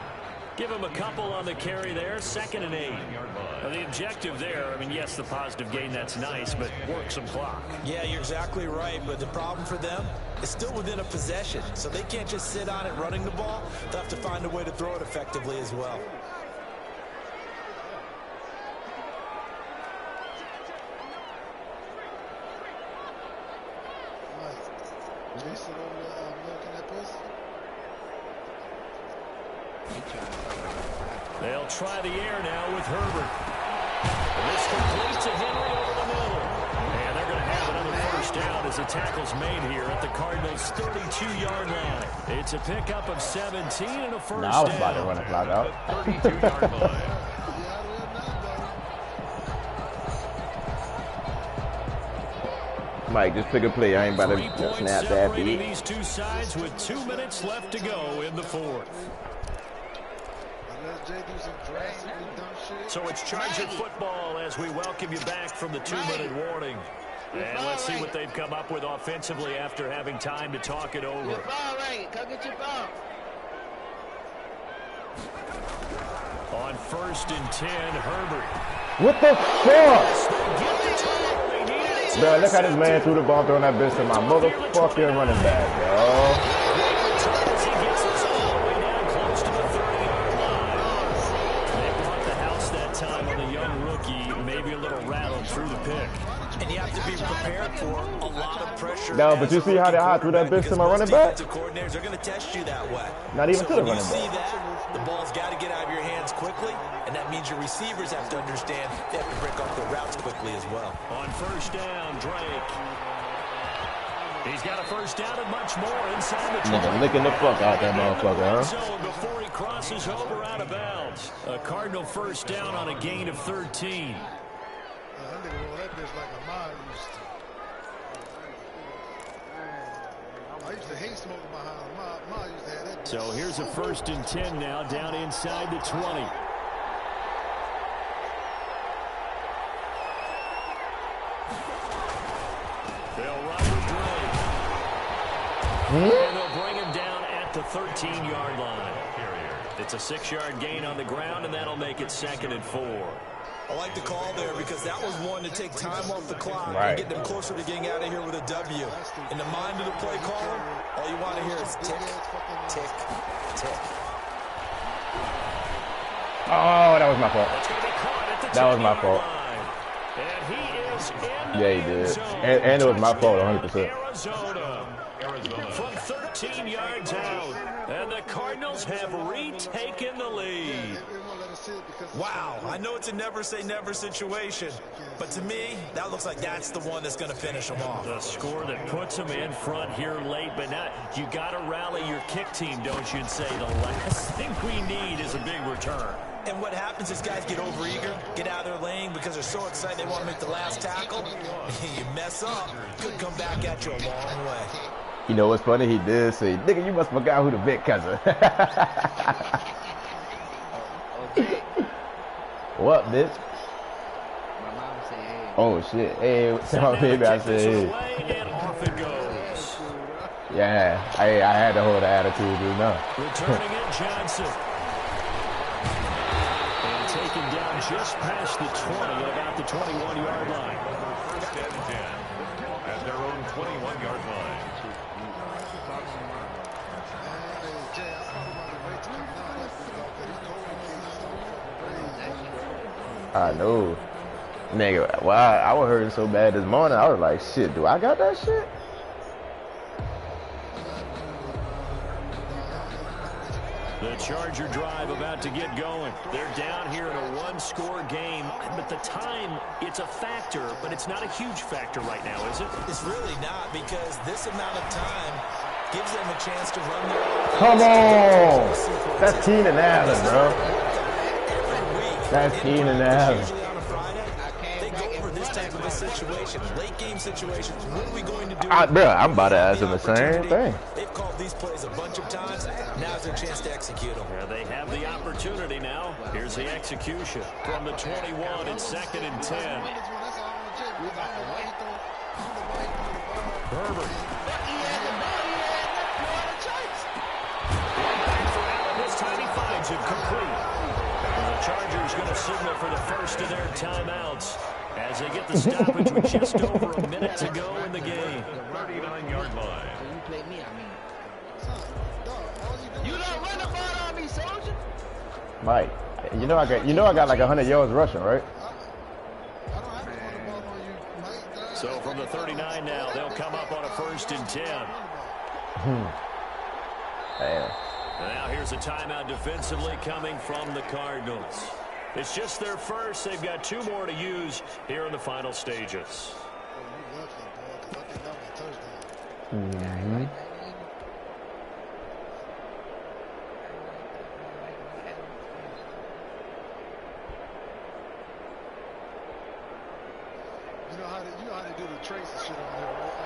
Give him a couple on the carry there. 2nd and 8. Now, the objective there, I mean, yes, the positive gain, that's nice, but work some clock. Yeah, you're exactly right, but the problem for them is still within a possession, so they can't just sit on it running the ball. They'll have to find a way to throw it effectively as well. They'll try the air now with Herbert. This complete to Henry over the middle. And they're going to have another 1st down as the tackle's made here at the Cardinals' 32-yard line. It's a pickup of 17 and a 1st down. I was about to run a clock out. 32-yard line. Mike, just pick a play. I ain't about to snap that beat. These two sides with 2 minutes left to go in the fourth. So it's Charger football as we welcome you back from the 2-minute warning. And let's see what they've come up with offensively after having time to talk it over. Your ball, right? Go get your ball. On 1st and 10, Herbert. What the fuck? Bro, look how this man threw the ball throwing that bitch to my motherfucking running back, yo. Through the pick. And you have to be prepared for a lot of pressure. No, but you see how they threw that bitch to my running back? Coordinators are going to test you that way. Not even so to the when running you see back. that, the ball's got to get out of your hands quickly, and that means your receivers have to understand they have to break off their routes quickly as well. On 1st down, Drake. He's got a 1st down and much more inside the 20. Nigga licking the fuck out that motherfucker, huh? Before he crosses over out of bounds. A Cardinal 1st down on a gain of 13. That bitch like a mile used to. I used to hate smoking behind a mile used to have that bitch. So here's a 1st and 10 now down inside the 20. They'll run with Drake. And they'll bring him down at the 13-yard line. It's a 6-yard gain on the ground, and that'll make it 2nd and 4. I like the call there because that was one to take time off the clock right. and get them closer to getting out of here with a W. In the mind of the play caller, all you want to hear is tick, tick, tick. Oh, that was my fault. That was my fault. And he is in Yeah, he did. And it was my fault, 100%. Arizona from 13 yards out. And the Cardinals have retaken the lead. Wow, I know it's a never say never situation, but to me, that looks like that's the one that's going to finish them off. The score that puts them in front here late, but not, you got to rally your kick team, don't you, and say the last thing we need is a big return. And what happens is guys get overeager, get out of their lane because they're so excited they want to make the last tackle. You mess up, could come back at you a long way. You know what's funny? He did say, nigga, you must forgot who the big cousin. What, bitch? My mom said, hey. Oh, shit. Hey, tell my baby I said, hey. And off it goes. Yeah, I had to hold the attitude, you know. Returning it, Johnson. And taken down just past the 20 at about the 21-yard line. 1st and 10 at their own 21-yard line. I know. Nigga, why I was hurting so bad this morning. I was like, shit, do I got that shit? The Charger drive about to get going. They're down here in a one-score game, but the time, it's a factor, but it's not a huge factor right now, is it? It's really not, because this amount of time gives them a chance to run their own. Come on! That's Keenan Allen, bro. That's Keenan Allen. They go over this type of a situation, late game situations. What are we going to do? Bro, I'm about to ask him the same thing. They've called these plays a bunch of times. Now's their chance to execute them. Yeah, they have the opportunity now. Here's the execution from the 21 and 2nd and 10. Herbert. This time he finds him complete. The Chargers going to signal for the first of their timeouts as they get the stoppage with just over a minute to go in the game. 39-yard line. You play me, I mean. You don't run the ball on me, soldier. Mike, you know I got like 100 yards rushing, right? So from the 39 now, they'll come up on a 1st and 10. Damn. Now here's a timeout defensively coming from the Cardinals. It's just their first. They've got 2 more to use here in the final stages. Mm-hmm. You know how to do the trace and shit on there, right?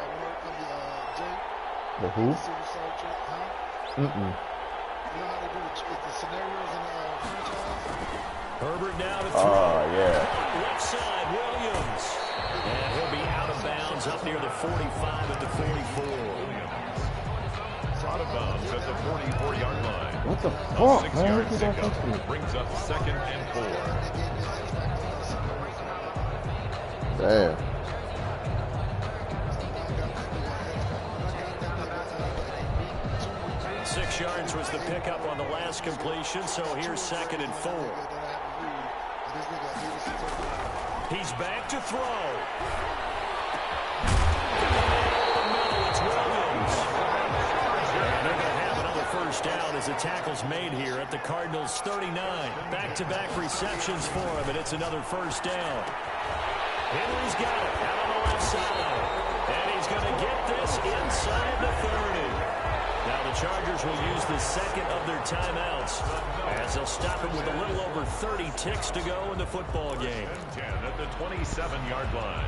The who? Super Soldier, huh? Mm-mm. You know how they do the scenarios in the franchise? Herbert now to throw. Oh, yeah. Left side, Williams. And he'll be out of bounds up near the 45 at the 44. Out of bounds at the 44-yard line. What the A fuck, man? 6-yard pickup brings up 2nd and 4. Damn. Six yards was the pickup on the last completion, so here's 2nd and 4. He's back to throw. It's Williams. And they're going to have another first down as the tackle's made here at the Cardinals' 39. Back-to-back receptions for him, and it's another first down. Henry's got it out on the left side. And he's going to get this inside the 30. Now the Chargers will use the second of their timeouts as they'll stop him with a little over 30 ticks to go in the football game. 10 at the 27-yard line.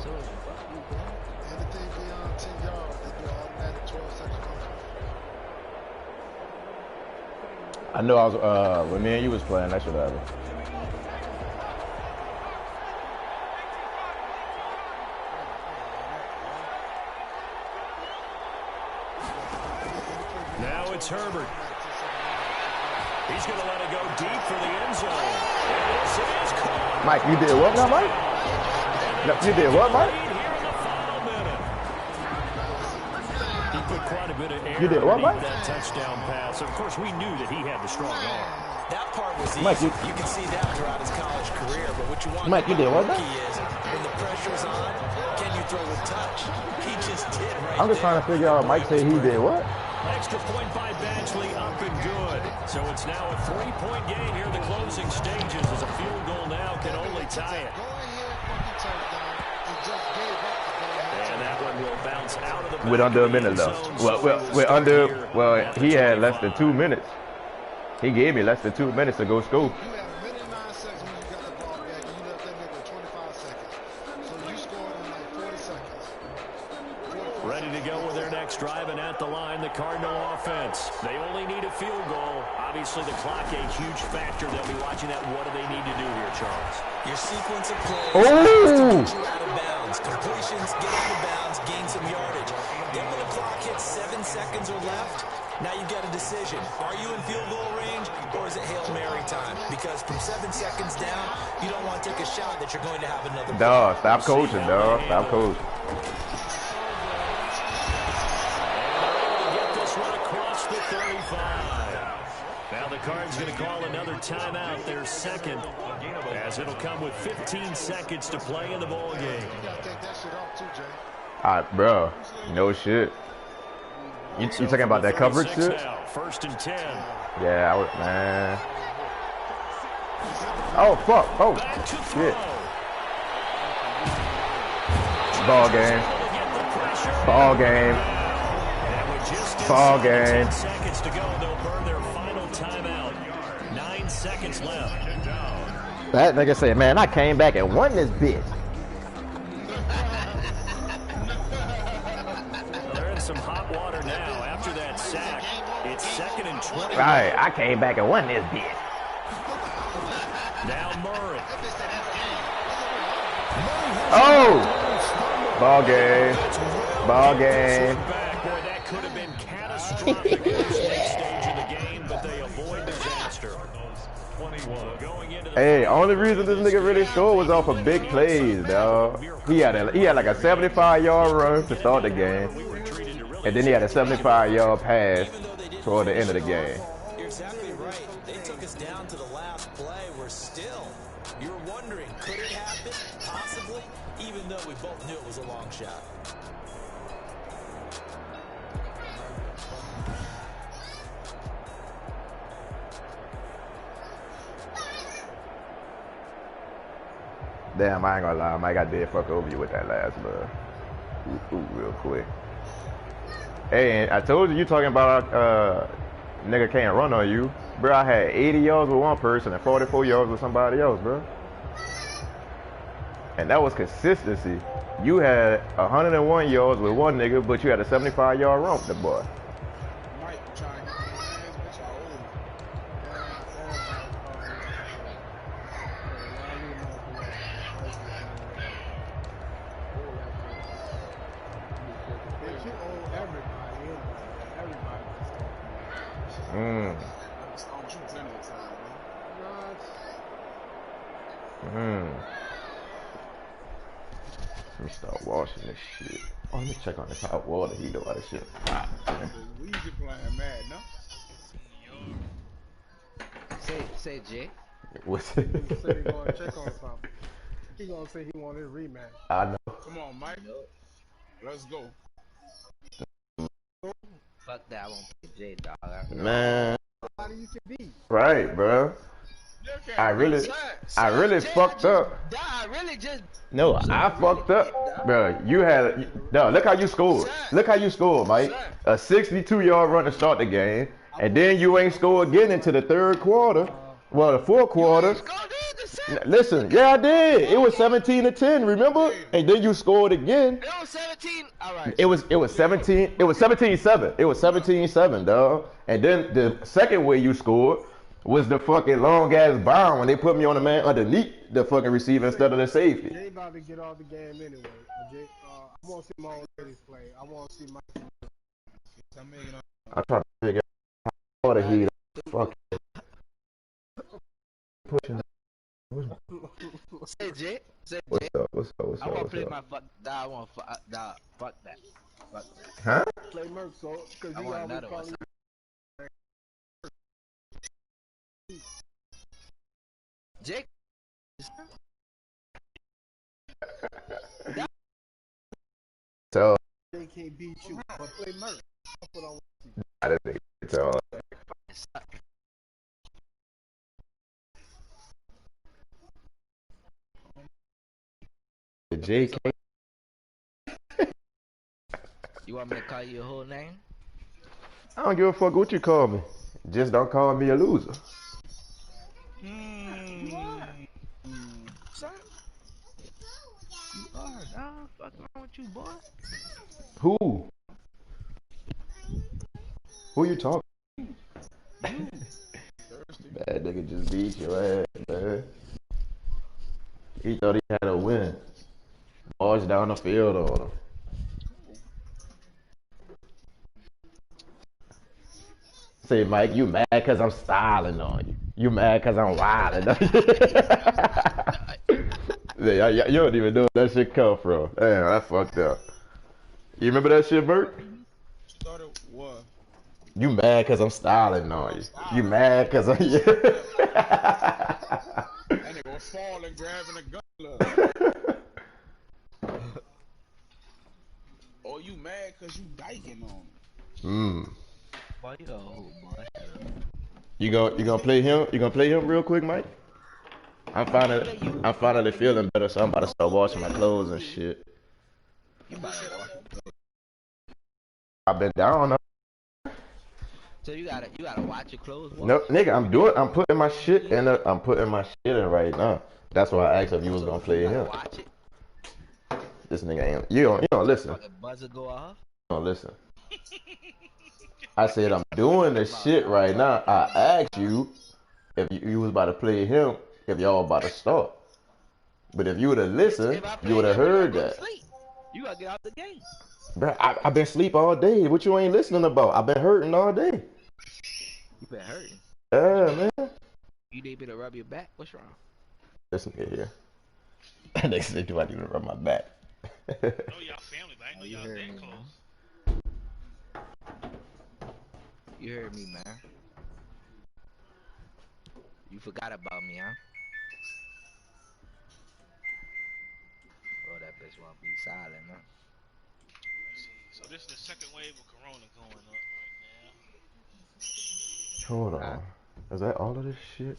So, anything beyond 10 yards, they do automatic 12-second. I know I was, when me and you was playing, that should happen. Now it's Herbert. He's going to let it go deep for the end zone. And this is caught. Mike, you did what now, Mike? No, you did what, Mike? Here in the final minute. He put quite a bit of air You did what, Mike? underneath that touchdown pass. Of course, we knew that he had the strong arm. That part was easy. Mike, you can see that throughout his college career, but what you want Mike, you did what now? is when the pressure's on, can you throw with touch? He just did right I'm just trying to figure out, Mike said he did what? Extra point by Badgley, up and good. So it's now a 3-point game here in the closing stages as a field goal now can only tie it. And that one will bounce out of the With under a minute though. Well, he had less than 2 minutes. He gave me less than 2 minutes to go score. You had a minute and 9 seconds when you got the ball back, and you left that nigga 25 seconds. So you scored in like 40 seconds. Ready to go with their next drive, and at the line, the Cardinal offense. They only need a field goal. Obviously, the clock a huge factor. They'll be watching that. What do they need to do here, Charles? Your sequence of plays Oh! is to get you out of bounds. Completions, get out of bounds, gain some yardage. Then when the clock hits 7 seconds or left, now you've got a decision. Are you in field goal range, or is it Hail Mary time? Because from 7 seconds down, you don't want to take a shot that you're going to have another. Dog, stop coaching, dog. Stop coaching. Get this one across the 35. Now the Cards going to call another timeout, their second, as it'll come with 15 seconds to play in the ball game. You gotta take that shit off too, Jay. Bro, no shit. You talking about that coverage shit? Now, 1st and 10. Yeah, man. Oh, fuck. Oh, Back to throw. shit. Ball game. Ball game. And with just Ball inside game. 10 seconds to go, they'll burn their final timeout. 9 seconds left. That nigga said, man, I came back and won this bitch. They're in some hot water now after that sack. It's 2nd and 20. Right, I came back and won this bitch. Now Murray. Oh! Ball game. Ball game. Back. Boy, that could have been catastrophic at this late stage of the game, but they avoid disaster. 21. Going into the Hey, only reason this nigga really scored was off of big plays, dog. He had like a 75-yard run to start the game, and then he had a 75-yard pass toward the end of the game. You're exactly right. They took us down to the last play. We're still. You're wondering, could it happen? Possibly, even though we both knew it was a long shot. Damn, I ain't gonna lie, Mike, I did fuck over you with that last love. Ooh, real quick. Hey, and I told you talking about nigga can't run on you. Bro, I had 80 yards with one person and 44 yards with somebody else, bro. And that was consistency. You had 101 yards with one nigga, but you had a 75-yard run with the boy. Mike trying to get his ass, but y'all old. You owe everybody. Mm. Mm. Let me start washing this shit. Oh, let me check on this hot water heater while this shit hot, man. We usually playing mad, no? Say Jay. What's He it? said he gonna check on something. He gonna say he want his rematch. I know. Come on, Mike. Let's go. Fuck that, I won't play Jay, dog. Man. How do you can beat? Right, bro. I really fucked up. I really just. No, I fucked up, bro. You had, no. Look how you scored. Look how you scored, Mike. A 62-yard run to start the game, and then you ain't scored again into the third quarter. Well, the fourth quarter. Listen, yeah, I did. It was 17-10. Remember? And then you scored again. It was 17. All right. It was 17. It was 17-7. It was 17-7, dog. And then the second way you scored was the fucking long ass bomb when they put me on the man underneath the fucking receiver instead of the safety. Jay about to get off the game anyway. Jay, I want to see my old ladies play. I want to see my. I'm trying to figure out how to heat fuck. Pushing. Say Jay. Say What's Jay. up? What's up? What's I up? want to What's play up? my fuck. Nah, I want fuck. Nah, fuck that. Fuck that. Huh? Play Merc, so because I you want always another one. calling Jake. So Jay can't beat you, but play Merc. That's what I want to see. I didn't think it's all. The JK. You want me to call you your whole name? I don't give a fuck what you call me. Just don't call me a loser. Son. You are, dog. What's wrong with you, boy? Who? Who you talking? Bad nigga just beat your ass, man. He thought he had a win. Balls down the field on him. Say, Mike, you mad because I'm styling on you. You mad because I'm wilding on you. Yeah, you don't even know where that shit come from. Damn, I fucked up. You remember that shit, Bert? Started what? You mad because I'm styling on you. You mad because I'm... That nigga was falling, grabbing a gun. Oh, you mad because you diking on him. Boy, you a hoe, boy. You gonna play him? You gonna play him real quick, Mike? I'm finally feeling better, so I'm about to start washing my clothes and shit. You about to walk. I've been down. So you gotta watch your clothes. Walk. No, nigga, I'm putting my shit in. I'm putting my shit in right now. That's why I asked if you was gonna play him. Watch it. This nigga ain't. You don't listen. Fucking buzzer go off. You don't listen. I said I'm doing the shit right now. I asked you if you was about to play him, if y'all about to start. But if you would have listened, you would have heard that. You gotta get out the game. Bro, I've been asleep all day. What you ain't listening about? I've been hurting all day. You been hurting. Yeah, man. You need me to rub your back? What's wrong? Listen here. They said you I need to rub my back. I know y'all family, but I know y'all that close. You heard me, man. You forgot about me, huh? Oh, that bitch won't be silent, huh? So this is the second wave of Corona going up right now. Hold on. Is that all of this shit?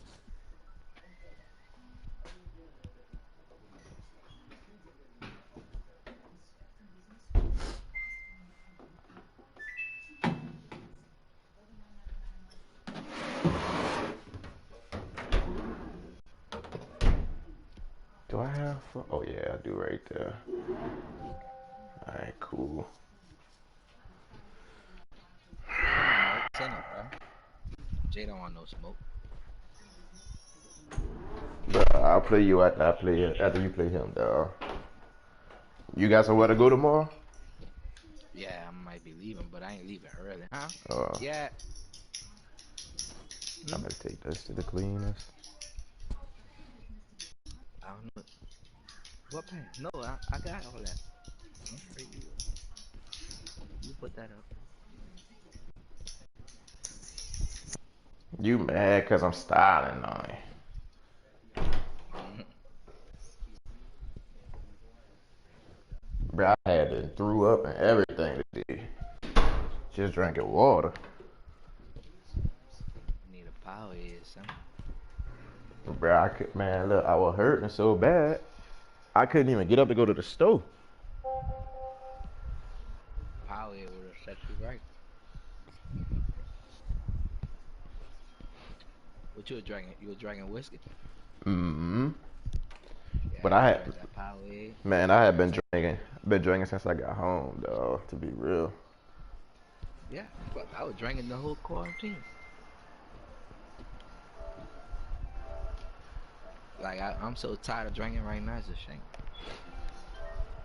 Do I have? Oh yeah, I do right there. All right, cool. Send him, bro. Jay don't want no smoke. But I'll play you after you play him, dog. You got somewhere to go tomorrow? Yeah, I might be leaving, but I ain't leaving early, huh? Yeah. I'm gonna take this to the cleaners. I don't know. What pen? No, I got all that. I'm straight. You put that up. You mad because I'm styling on you. Bro, I had to threw up and everything today. Just drinking water. Need a power head, son. Bro, man, look, I was hurting so bad. I couldn't even get up to go to the store. Power head would have set you right. What you were drinking? You were drinking whiskey? Mm-hmm. Yeah, But I had, that power head. man, I had been drinking since I got home, dog, to be real. Yeah, fuck, I was drinking the whole quarantine. Like, I'm so tired of drinking right now, it's a shame.